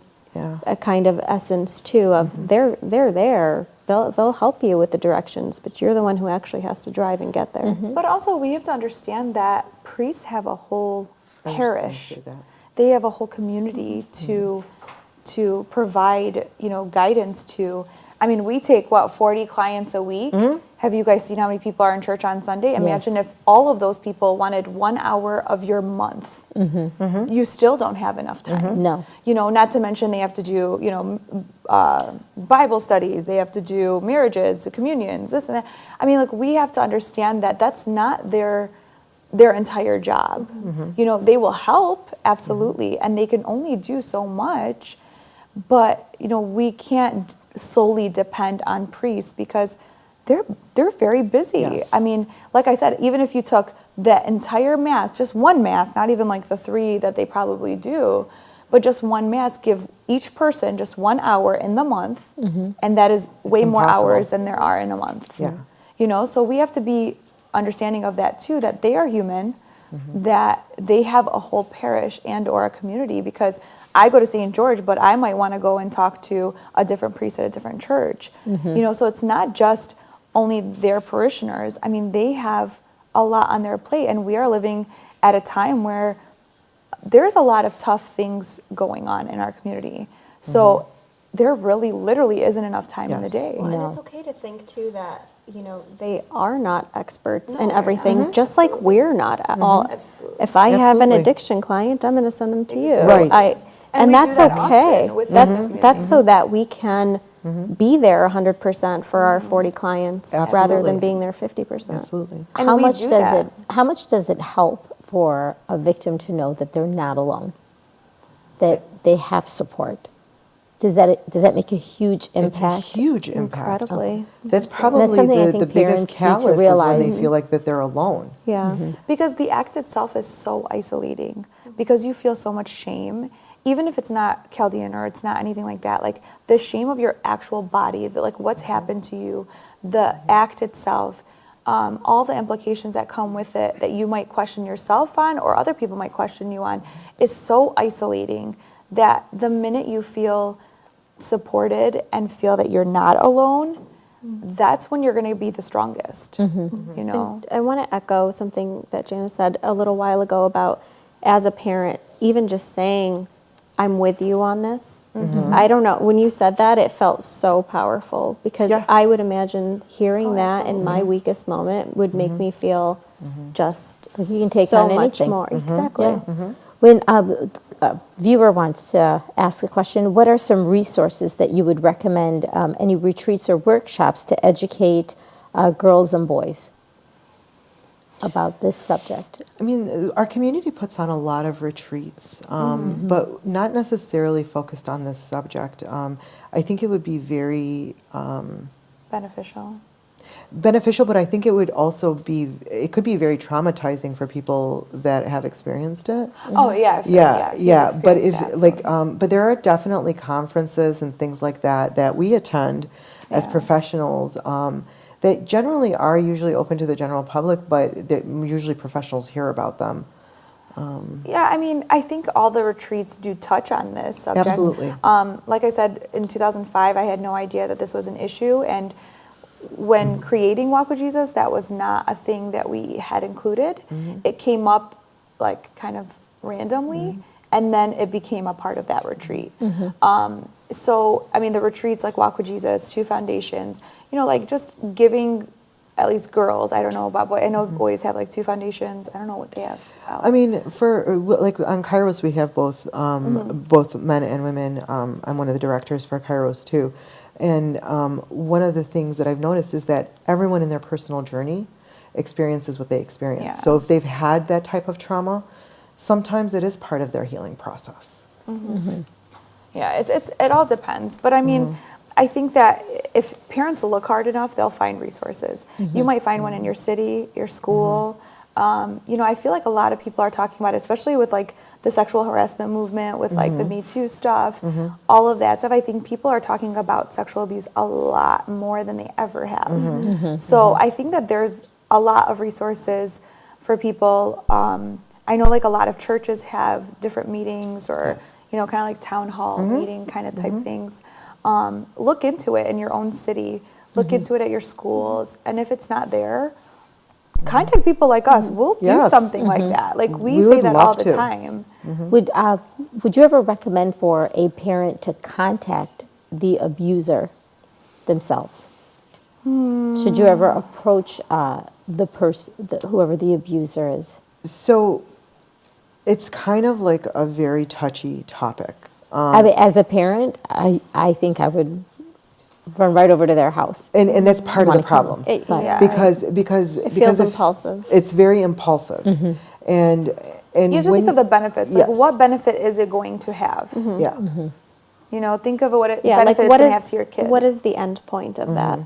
a kind of essence too, of they're there. They'll help you with the directions, but you're the one who actually has to drive and get there. But also, we have to understand that priests have a whole I was parish. gonna say that. They have a whole community to provide, guidance to. I mean, we take 40 clients a week. Have you guys seen how many people are in church on Sunday? Imagine if all of those people wanted 1 hour of your month. You still don't have enough time. No. Not to mention they have to do, Bible studies. They have to do marriages, the communions, this and that. I mean, like, we have to understand that that's not their entire job. They will help, absolutely, and they can only do so much. But, we can't solely depend on priests because they're very busy. Yes. I mean, like I said, even if you took the entire mass, just one mass, not even like the 3 that they probably do, but just one mass, give each person just 1 hour in the month, and that is way more impossible. hours than there are in a month. Yeah. So we have to be understanding of that too, that they are human, that they have a whole parish and or a community, because I go to St. George, but I might want to go and talk to a different priest at a different church. So it's not just only their parishioners. I mean, they have a lot on their plate, and we are living at a time where there's a lot of tough things going on in our community. So there really literally isn't enough time in the Yes. day. Well, No. and it's okay to think too that, they are not experts in they're everything, just like we're not at all. Absolutely. If I have an Absolutely. addiction client, I'm going to send them to you. Right. And And we that's do that okay. often with That's so that we can be there 100% for our 40 clients rather Absolutely. than being there 50%. Absolutely. And How we much do does that. it how much does it help for a victim to know that they're not alone, that they have support? Does that make a huge It's a impact? huge impact. Incredibly. That's That's probably something I the think biggest parents need to callous is when they realize. feel like that they're alone. Yeah. Because the act itself is so isolating, because you feel so much shame, even if it's not Chaldean or it's not anything like that, like the shame of your actual body, like what's happened to you, the act itself, all the implications that come with it that you might question yourself on or other people might question you on, is so isolating that the minute you feel supported and feel that you're not alone, that's when you're going to be the strongest, you know? I want to echo something that Janice said a little while ago about, as a parent, even just saying, I'm with you on this. I don't know. When you said that, it felt so powerful, because Yeah. I would imagine hearing that in my absolutely. weakest moment would make me feel just Like you can take so on much anything. more. Exactly. Yeah. When a viewer wants to ask a question, what are some resources that you would recommend, any retreats or workshops to educate girls and boys about this subject? I mean, our community puts on a lot of retreats, but not necessarily focused on this subject. I think it would be very Beneficial. beneficial, but I think it would also it could be very traumatizing for people that have experienced it. Oh, yeah. Yeah. you've But experienced if that, so. but there are definitely conferences and things like that we attend as Yeah. professionals that generally are usually open to the general public, but that usually professionals hear about them. Yeah, I mean, I think all the retreats do touch on this subject. Absolutely. Like I said, in 2005, I had no idea that this was an issue, and when creating Walk with Jesus, that was not a thing that we had included. It came up like kind of randomly, and then it became a part of that retreat. So, I mean, the retreats like Walk with Jesus, Two Foundations, you know, like just giving at least girls, I don't know about boys, I know boys have like Two Foundations, I don't know what they have else. I mean, for like on Kairos, we have both both men and women. I'm one of the directors for Kairos too, and one of the things that I've noticed is that everyone in their personal journey experiences what they experience. Yeah. So if they've had that type of trauma, sometimes it is part of their healing process. Yeah, it all depends. But I mean, I think that if parents look hard enough, they'll find resources. You might find one in your city, your school. You know, I feel like a lot of people are talking about it, especially with like the sexual harassment movement, with like the Me Too stuff, all of that stuff. I think people are talking about sexual abuse a lot more than they ever have. So I think that there's a lot of resources for people. I know like a lot of churches have different meetings or, you know, kind of like town hall meeting kind of type things. Look into it in your own city. Look into it at your schools. And if it's not there, contact people like us. We'll do Yes. something like that. Like we We say would that all love the to. time. Would you ever recommend for a parent to contact the abuser themselves? Should you ever approach whoever the abuser is? So it's kind of like a very touchy topic. I mean, as a parent, I think I would run right over to their house. And that's part of the Wanna kill problem. Yeah. Because feels if- impulsive. It's very impulsive. And You have to when think of the benefits. Like, Yes. what benefit is it going to have? Yeah. You know, think of what Yeah, like benefit it's what going to is have to your kid. what is the end point of that?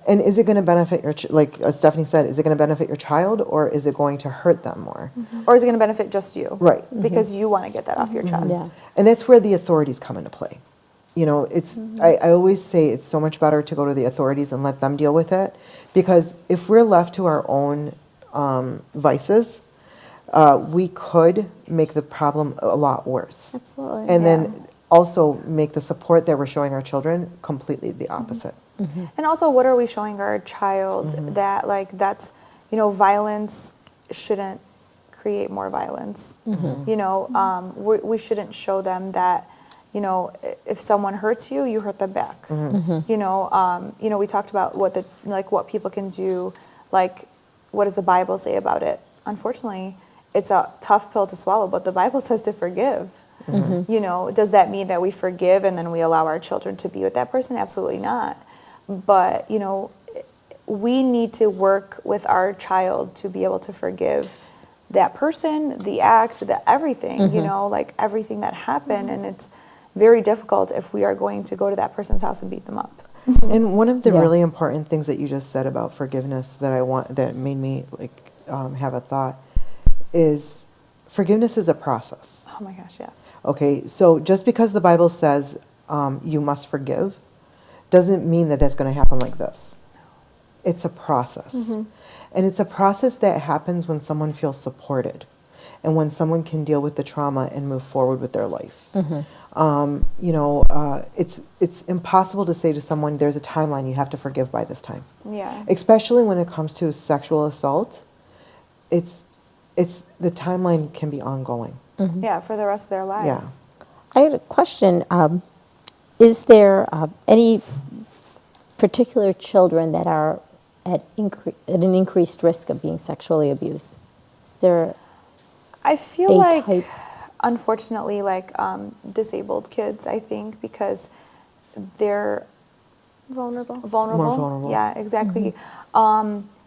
And is it going to benefit your like Stephanie said, is it going to benefit your child or is it going to hurt them more? Or is it going to benefit just you? Right. Because you want to get that off your chest. Yeah. And that's where the authorities come into play. You know, it's I always say it's so much better to go to the authorities and let them deal with it, because if we're left to our own vices, we could make the problem a lot worse. Absolutely. And then also make the support that we're showing our children completely the opposite. And also, what are we showing our child that, like, that's, you know, violence shouldn't create more violence. You know, we shouldn't show them that, you know, if someone hurts you, you hurt them back. You know, we talked about what people can do, like, what does the Bible say about it? Unfortunately, it's a tough pill to swallow, but the Bible says to forgive. You know, does that mean that we forgive and then we allow our children to be with that person? Absolutely not. But, you know, we need to work with our child to be able to forgive that person, the act, the everything, you know, like everything that happened. And it's very difficult if we are going to go to that person's house and beat them up. And one of the Yeah. really important things that you just said about forgiveness that made me like have a thought is forgiveness is a process. Oh my gosh, yes. Okay, so just because the Bible says you must forgive doesn't mean that that's going to happen like this. It's a process. And it's a process that happens when someone feels supported and when someone can deal with the trauma and move forward with their life. You know, it's impossible to say to someone, there's a timeline, you have to forgive by this time. Yeah. Especially when it comes to sexual assault, it's the timeline can be ongoing. Yeah, for the rest of their lives. Yeah. I had a question. Is there any particular children that are at an increased risk of being sexually abused? Is there I feel a like, type? unfortunately, like disabled kids, I think, because they're Vulnerable. vulnerable. More vulnerable. Yeah, exactly.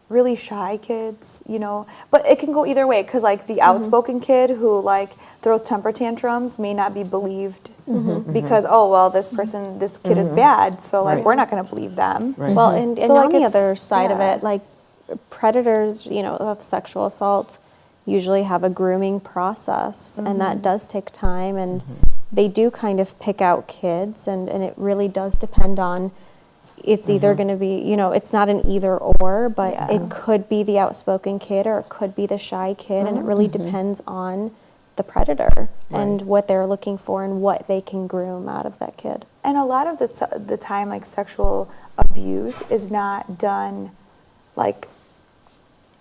Really shy kids, you know, but it can go either way because like the outspoken kid who like throws temper tantrums may not be believed because, oh, well, this kid is bad, so like Right. we're not going to believe them. Right. Well, and So, like, on the it's- other side of yeah. it, like predators, you know, of sexual assault usually have a grooming process, and that does take time, and they do kind of pick out kids, and it really does depend on, it's either going to be, you know, it's not an either or, but Yeah. it could be the outspoken kid or it could be the shy kid, and it really depends on the predator and what they're looking for and what they can groom out of that kid. And a lot of the time, like sexual abuse is not done like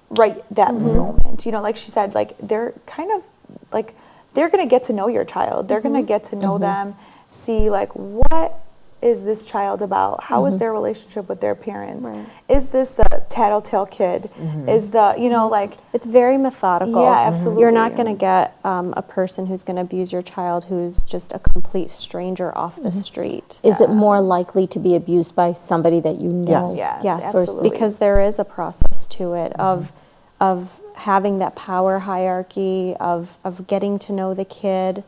right that moment. You know, like she said, like they're kind of like they're going to get to know your child. They're going to get to know them, see like what is this child about? How is their relationship with their parents? Right. Is this the tattletale kid? Is the, you know, like It's very methodical. Yeah, absolutely. You're not going to get a person who's going to abuse your child who's just a complete stranger off the street. Is it more likely to be abused by somebody that you know? Yes. Yes, versus- absolutely. Because there is a process to it of having that power hierarchy, of getting to know the kid,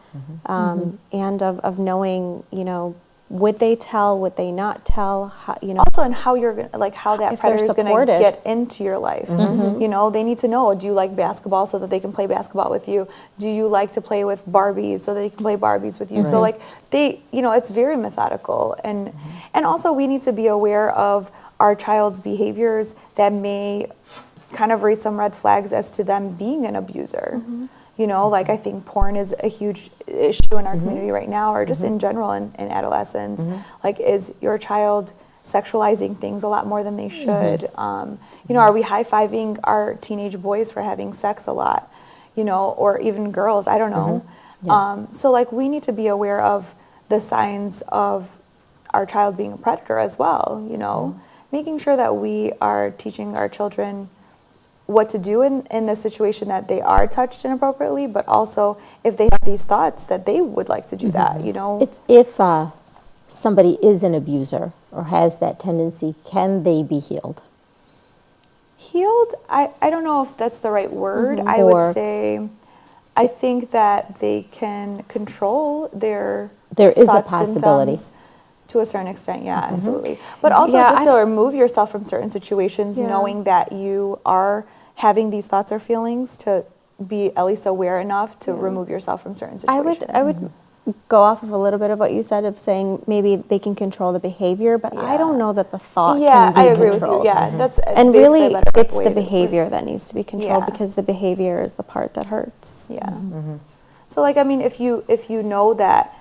and of knowing, you know, would they tell, would they not tell, how, you know. also and how you're gonna, like how that If they're predator is going to supported. get into your life. You know, they need to know, do you like basketball so that they can play basketball with you? Do you like to play with Barbies so that they can play Barbies with you? So like they, you know, it's very methodical, and also we need to be aware of our child's behaviors that may kind of raise some red flags as to them being an abuser. You know, like I think porn is a huge issue in our community right now, or just in general in adolescence. Like, is your child sexualizing things a lot more than they should? You know, are we high-fiving our teenage boys for having sex a lot? You know, or even girls, I don't know. So like we need to be aware of the signs of our child being a predator as well, you know, making sure that we are teaching our children what to do in the situation that they are touched inappropriately, but also if they have these thoughts that they would like to do that, you know. If somebody is an abuser or has that tendency, can they be healed? Healed, I don't know if that's the right word. I Or- would say, I think that they can control their There is a thoughts, possibility. symptoms to a certain extent, yeah, absolutely. But also Yeah, just to remove yourself from certain situations, Yeah. knowing that you are having these thoughts or feelings, to be at least aware enough to remove yourself from certain situations. I would go off of a little bit of what you said of saying maybe they can control the behavior, but I don't know that the thought Yeah, can be I agree controlled. with you. Yeah, that's And basically really, a better it's way the to- behavior that needs to be controlled Yeah. because the behavior is the part that hurts. Yeah. So like, I mean, if you know that,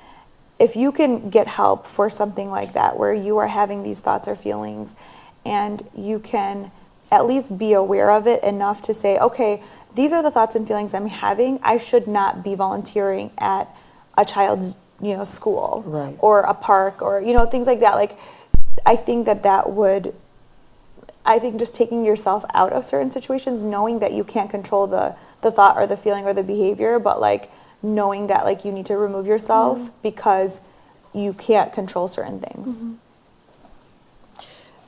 if you can get help for something like that, where you are having these thoughts or feelings, and you can at least be aware of it enough to say, okay, these are the thoughts and feelings I'm having. I should not be volunteering at a child's, you know, school Right. or a park, or, you know, things like that. Like, I think that would, I think just taking yourself out of certain situations, knowing that you can't control the thought or the feeling or the behavior, but like knowing that like you need to remove yourself because you can't control certain things.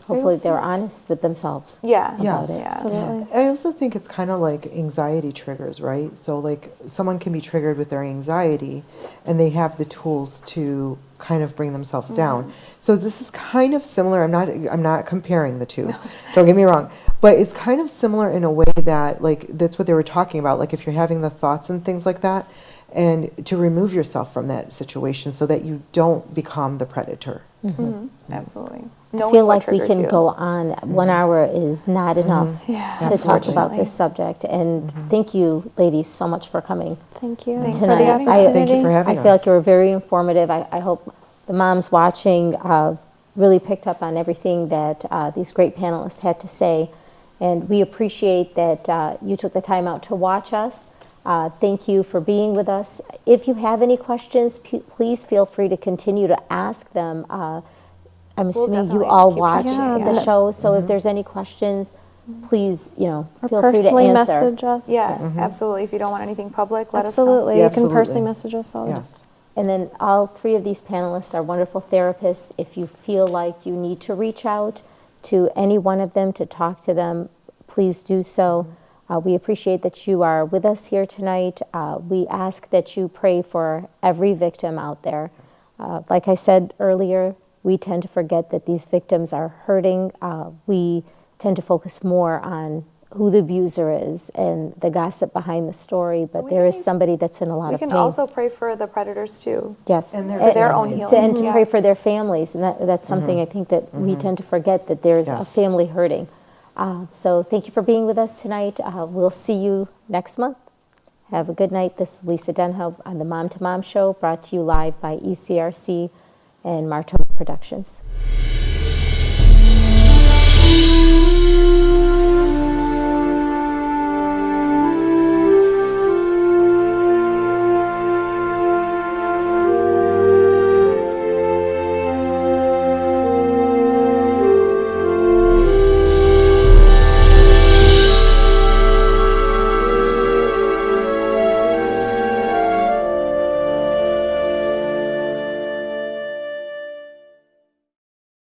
Hopefully they're honest with themselves. Yeah. Yes. Yeah. Absolutely. I also think it's kind of like anxiety triggers, right? So like someone can be triggered with their anxiety and they have the tools to kind of bring themselves down. So this is kind of similar. I'm not comparing the two. Don't get me wrong. But it's kind of similar in a way that like that's what they were talking about. Like if you're having the thoughts and things like that, and to remove yourself from that situation so that you don't become the predator. Absolutely. I feel like we can go on. 1 hour is not enough Yeah. to talk about Unfortunately. this subject. And thank you, ladies, so much for coming Thank you. Thanks for tonight. the having us. opportunity. Thank you for having I feel us. like you were very informative. I hope the moms watching really picked up on everything that these great panelists had to say. And we appreciate that you took the time out to watch us. Thank you for being with us. If you have any questions, please feel free to continue to ask them. I'm assuming you definitely all keep watch tracking the it. show, so if there's any questions, please, Or feel free to personally answer. message us. Yeah, absolutely. If you don't want anything public, let us know. Absolutely. Yeah, You can personally absolutely. message us all. Yes. And then all three of these panelists are wonderful therapists. If you feel like you need to reach out to any one of them to talk to them, please do so. We appreciate that you are with us here tonight. We ask that you pray for every victim out there. Like I said earlier, we tend to forget that these victims are hurting. We tend to focus more on who the abuser is and the gossip behind the story, but We there is can- somebody that's in a lot We of can pain. also pray for the predators too. Yes, And For their own families. healing. and to pray for their families, and that's something I think that we tend to forget, that there's a Yes. family hurting. So thank you for being with us tonight. We'll see you next month. Have a good night. This is Lisa Denha on the Mom to Mom Show, brought to you live by ECRC and Martoma Productions.